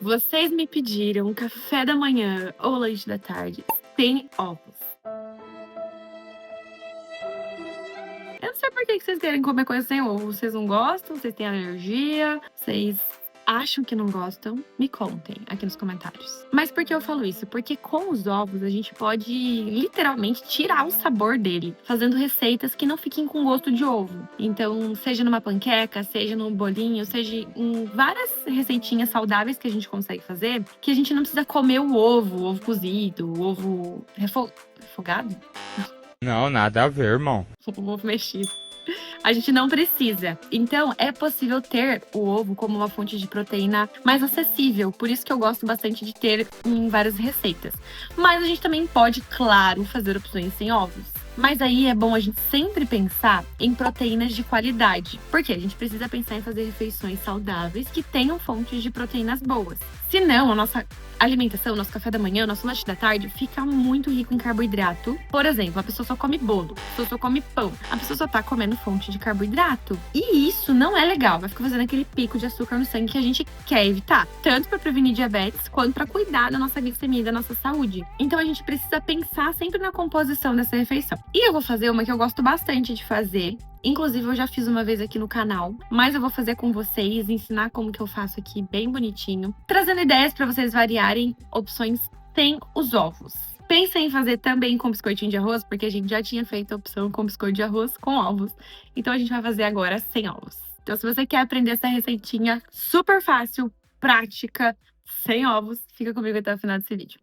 Vocês me pediram um café da manhã ou lanche da tarde sem ovos. Eu não sei por que vocês querem comer coisa sem ovo. Vocês não gostam? Vocês têm alergia? Vocês acham que não gostam? Me contem aqui nos comentários. Mas por que eu falo isso? Porque com os ovos a gente pode literalmente tirar o sabor dele, fazendo receitas que não fiquem com gosto de ovo. Então, seja numa panqueca, seja num bolinho, seja em várias receitinhas saudáveis que a gente consegue fazer, que a gente não precisa comer o ovo cozido, o ovo refogado, Não, nada a ver, irmão. o ovo mexido. A gente não precisa. Então, é possível ter o ovo como uma fonte de proteína mais acessível. Por isso que eu gosto bastante de ter em várias receitas. Mas a gente também pode, claro, fazer opções sem ovos. Mas aí é bom a gente sempre pensar em proteínas de qualidade. Porque a gente precisa pensar em fazer refeições saudáveis que tenham fontes de proteínas boas. Senão, a nossa alimentação, nosso café da manhã, nosso lanche da tarde fica muito rico em carboidrato. Por exemplo, a pessoa só come bolo, a pessoa só come pão, a pessoa só tá comendo fonte de carboidrato. E isso não é legal, vai ficar fazendo aquele pico de açúcar no sangue que a gente quer evitar, tanto para prevenir diabetes quanto para cuidar da nossa glicemia e da nossa saúde. Então a gente precisa pensar sempre na composição dessa refeição. E eu vou fazer uma que eu gosto bastante de fazer. Inclusive, eu já fiz uma vez aqui no canal, mas eu vou fazer com vocês, ensinar como que eu faço aqui bem bonitinho, trazendo ideias para vocês variarem opções sem os ovos. Pensem em fazer também com biscoitinho de arroz, porque a gente já tinha feito a opção com biscoito de arroz com ovos. Então, a gente vai fazer agora sem ovos. Então, se você quer aprender essa receitinha super fácil, prática, sem ovos, fica comigo até o final desse vídeo.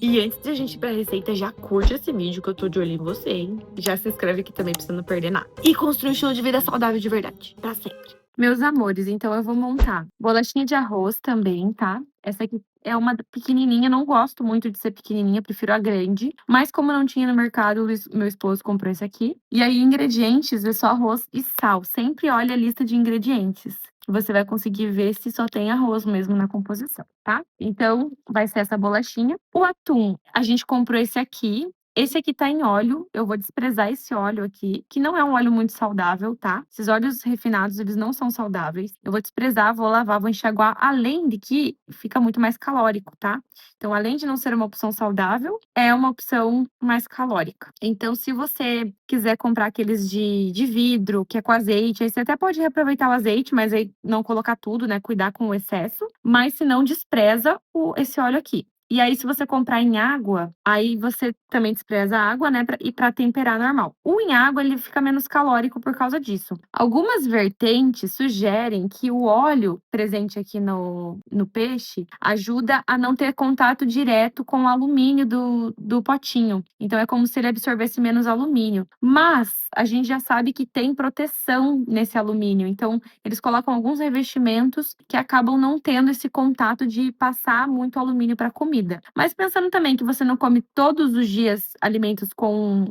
E antes de a gente ir pra receita, já curte esse vídeo que eu tô de olho em você, hein? Já se inscreve aqui também pra você não perder nada. E construir um estilo de vida saudável de verdade, pra sempre. Meus amores, então eu vou montar bolachinha de arroz também, tá? Essa aqui é uma pequenininha, não gosto muito de ser pequenininha, prefiro a grande. Mas como não tinha no mercado, meu esposo comprou esse aqui. E aí, ingredientes, é só arroz e sal. Sempre olhe a lista de ingredientes. Você vai conseguir ver se só tem arroz mesmo na composição, tá? Então, vai ser essa bolachinha. O atum, a gente comprou esse aqui. Esse aqui tá em óleo, eu vou desprezar esse óleo aqui, que não é um óleo muito saudável, tá? Esses óleos refinados, eles não são saudáveis. Eu vou desprezar, vou lavar, vou enxaguar, além de que fica muito mais calórico, tá? Então, além de não ser uma opção saudável, é uma opção mais calórica. Então, se você quiser comprar aqueles de vidro, que é com azeite, aí você até pode reaproveitar o azeite, mas aí não colocar tudo, né? Cuidar com o excesso. Mas se não, despreza esse óleo aqui. E aí, se você comprar em água, aí você também despreza a água, né? E para temperar normal. O em água, ele fica menos calórico por causa disso. Algumas vertentes sugerem que o óleo presente aqui no peixe ajuda a não ter contato direto com o alumínio do potinho. Então, é como se ele absorvesse menos alumínio. Mas a gente já sabe que tem proteção nesse alumínio. Então, eles colocam alguns revestimentos que acabam não tendo esse contato de passar muito alumínio para a comida. Mas pensando também que você não come todos os dias alimentos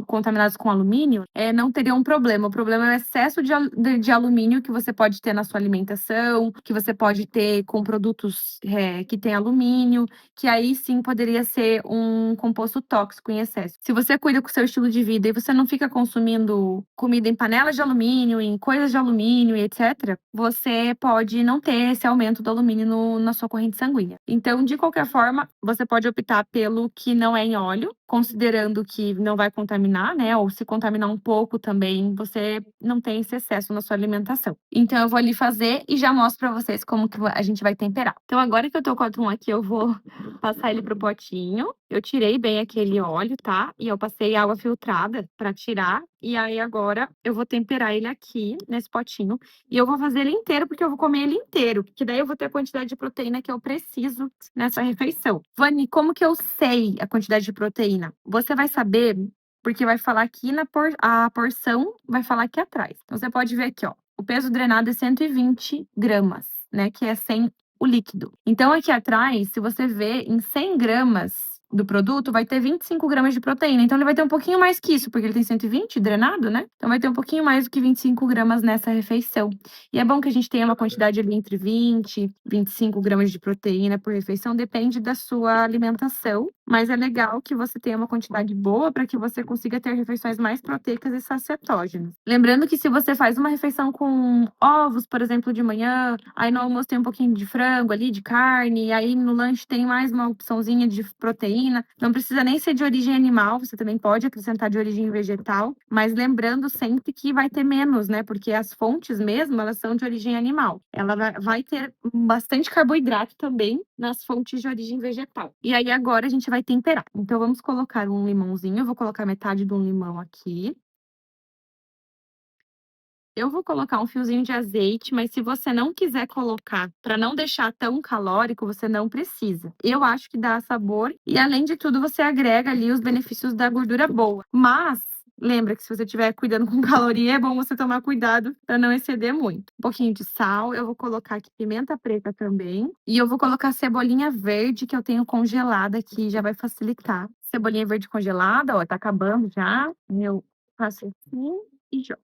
contaminados com alumínio, não teria um problema. O problema é o excesso de alumínio que você pode ter na sua alimentação, que você pode ter com produtos que tem alumínio, que aí sim poderia ser um composto tóxico em excesso. Se você cuida com o seu estilo de vida e você não fica consumindo comida em panelas de alumínio, em coisas de alumínio e etc., você pode não ter esse aumento do alumínio na sua corrente sanguínea. Então, de qualquer forma, você pode optar pelo que não é em óleo, considerando que não vai contaminar, né? Ou se contaminar um pouco também, você não tem esse excesso na sua alimentação. Então, eu vou ali fazer e já mostro pra vocês como que a gente vai temperar. Então, agora que eu tô com o atum aqui, eu vou passar ele pro potinho. Eu tirei bem aquele óleo, tá? E eu passei água filtrada pra tirar. E aí, agora, eu vou temperar ele aqui, nesse potinho. E eu vou fazer ele inteiro, porque eu vou comer ele inteiro. Porque daí eu vou ter a quantidade de proteína que eu preciso nessa refeição. Vani, como que eu sei a quantidade de proteína? Você vai saber, porque vai falar aqui a porção, vai falar aqui atrás. Então, você pode ver aqui, ó. O peso drenado é 120 gramas, né? Que é 100 o líquido. Então, aqui atrás, se você ver em 100 gramas do produto, vai ter 25 gramas de proteína. Então, ele vai ter um pouquinho mais que isso, porque ele tem 120 drenado, né? Então, vai ter um pouquinho mais do que 25 gramas nessa refeição. E é bom que a gente tenha uma quantidade ali entre 20 e 25 gramas de proteína por refeição, depende da sua alimentação. mas é legal que você tenha uma quantidade boa para que você consiga ter refeições mais proteicas e sacietógenas. Lembrando que se você faz uma refeição com ovos, por exemplo, de manhã, aí no almoço tem um pouquinho de frango ali, de carne, e aí no lanche tem mais uma opçãozinha de proteína, não precisa nem ser de origem animal, você também pode acrescentar de origem vegetal, mas lembrando sempre que vai ter menos, né? Porque as fontes mesmo, elas são de origem animal. Ela vai ter bastante carboidrato também nas fontes de origem vegetal. E aí agora a gente vai temperar. Então vamos colocar um limãozinho, eu vou colocar metade de um limão aqui. Eu vou colocar um fiozinho de azeite, mas se você não quiser colocar, para não deixar tão calórico, você não precisa. Eu acho que dá sabor e, além de tudo, você agrega ali os benefícios da gordura boa. Mas lembra que se você estiver cuidando com caloria, é bom você tomar cuidado para não exceder muito. Um pouquinho de sal, eu vou colocar aqui pimenta preta também. E eu vou colocar cebolinha verde que eu tenho congelada aqui, já vai facilitar. Cebolinha verde congelada, ó, tá acabando já. Eu faço assim e jogo.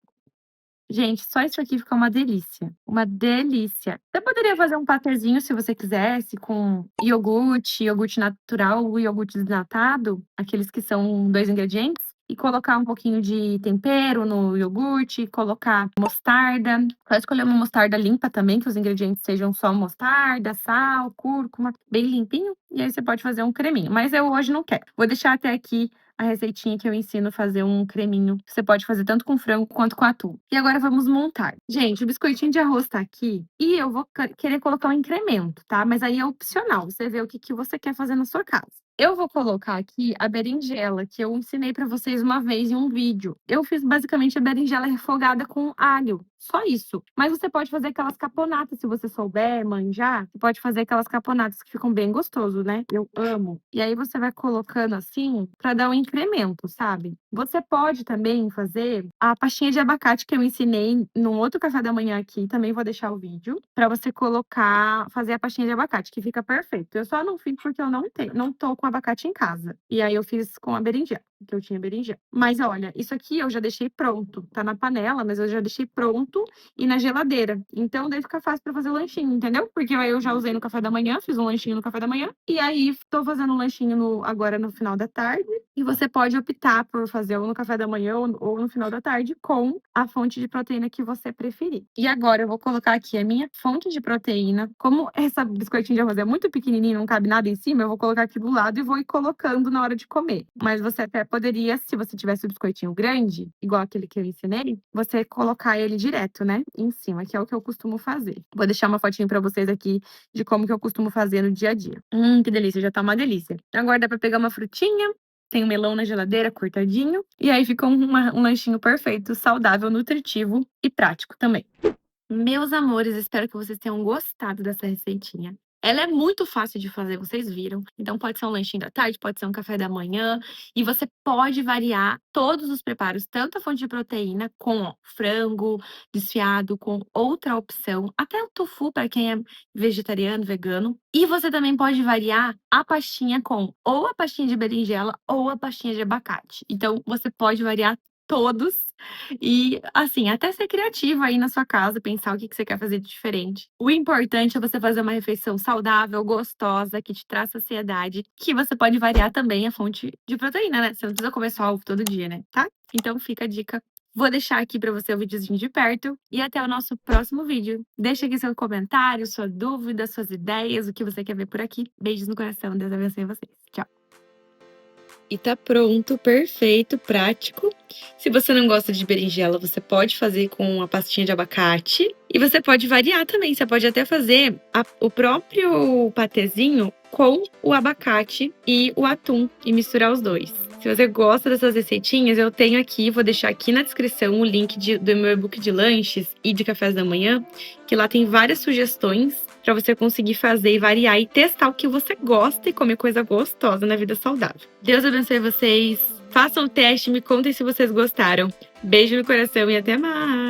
Gente, só isso aqui fica uma delícia. Uma delícia. Você poderia fazer um patezinho se você quisesse, com iogurte natural ou iogurte desnatado, aqueles que são 2 ingredientes, e colocar um pouquinho de tempero no iogurte, colocar mostarda. Só escolher uma mostarda limpa também, que os ingredientes sejam só mostarda, sal, cúrcuma, bem limpinho. E aí você pode fazer um creminho. Mas eu hoje não quero. Vou deixar até aqui a receitinha que eu ensino a fazer um creminho. Você pode fazer tanto com frango quanto com atum. E agora vamos montar. Gente, o biscoitinho de arroz tá aqui e eu vou querer colocar um incremento, tá? Mas aí é opcional, você vê o que você quer fazer na sua casa. Eu vou colocar aqui a berinjela, que eu ensinei pra vocês uma vez em um vídeo. Eu fiz basicamente a berinjela refogada com alho. Só isso. Mas você pode fazer aquelas caponatas, se você souber manjar. Você pode fazer aquelas caponatas que ficam bem gostoso, né? Eu amo. E aí você vai colocando assim pra dar um incremento, sabe? Você pode também fazer a pastinha de abacate que eu ensinei num outro café da manhã aqui. Também vou deixar o vídeo pra você colocar, fazer a pastinha de abacate, que fica perfeito. Eu só não fiz porque eu não tô com abacate em casa. E aí eu fiz com a berinjela, que eu tinha berinjela. Mas olha, isso aqui eu já deixei pronto. Tá na panela, mas eu já deixei pronto e na geladeira. Então daí fica fácil pra fazer o lanchinho, entendeu? Porque aí eu já usei no café da manhã, fiz um lanchinho no café da manhã. E aí tô fazendo um lanchinho agora no final da tarde. E você pode optar por fazer ou no café da manhã ou no final da tarde com a fonte de proteína que você preferir. E agora eu vou colocar aqui a minha fonte de proteína. Como essa biscoitinho de arroz é muito pequenininho, não cabe nada em cima, eu vou colocar aqui do lado e vou ir colocando na hora de comer. Mas você até poderia, se você tivesse o biscoitinho grande, igual aquele que eu ensinei, você colocar ele direto, né, em cima, que é o que eu costumo fazer. Vou deixar uma fotinho pra vocês aqui de como que eu costumo fazer no dia a dia. Que delícia, já tá uma delícia. Agora dá pra pegar uma frutinha. Tem um melão na geladeira, cortadinho. E aí fica um lanchinho perfeito, saudável, nutritivo e prático também. Meus amores, espero que vocês tenham gostado dessa receitinha. Ela é muito fácil de fazer, vocês viram. Então pode ser um lanchinho da tarde, pode ser um café da manhã. E você pode variar todos os preparos, tanto a fonte de proteína com frango desfiado, com outra opção, até o tofu para quem é vegetariano, vegano. E você também pode variar a pastinha com ou a pastinha de berinjela ou a pastinha de abacate. Então você pode variar todos e, assim, até ser criativa aí na sua casa, pensar o que você quer fazer de diferente. O importante é você fazer uma refeição saudável, gostosa, que te traz saciedade, que você pode variar também a fonte de proteína, né? Você não precisa comer só ovo todo dia, né? Tá? Então fica a dica. Vou deixar aqui pra você o videozinho de perto e até o nosso próximo vídeo. Deixa aqui seu comentário, sua dúvida, suas ideias, o que você quer ver por aqui. Beijos no coração, Deus abençoe vocês. Tchau! E tá pronto, perfeito, prático. Se você não gosta de berinjela, você pode fazer com a pastinha de abacate. E você pode variar também, você pode até fazer o próprio patezinho com o abacate e o atum e misturar os dois. Se você gosta dessas receitinhas, eu tenho aqui, vou deixar aqui na descrição o link do meu e-book de lanches e de cafés da manhã, que lá tem várias sugestões para você conseguir fazer e variar e testar o que você gosta e comer coisa gostosa na vida saudável. Deus abençoe vocês. Façam o teste, me contem se vocês gostaram. Beijo no coração e até mais!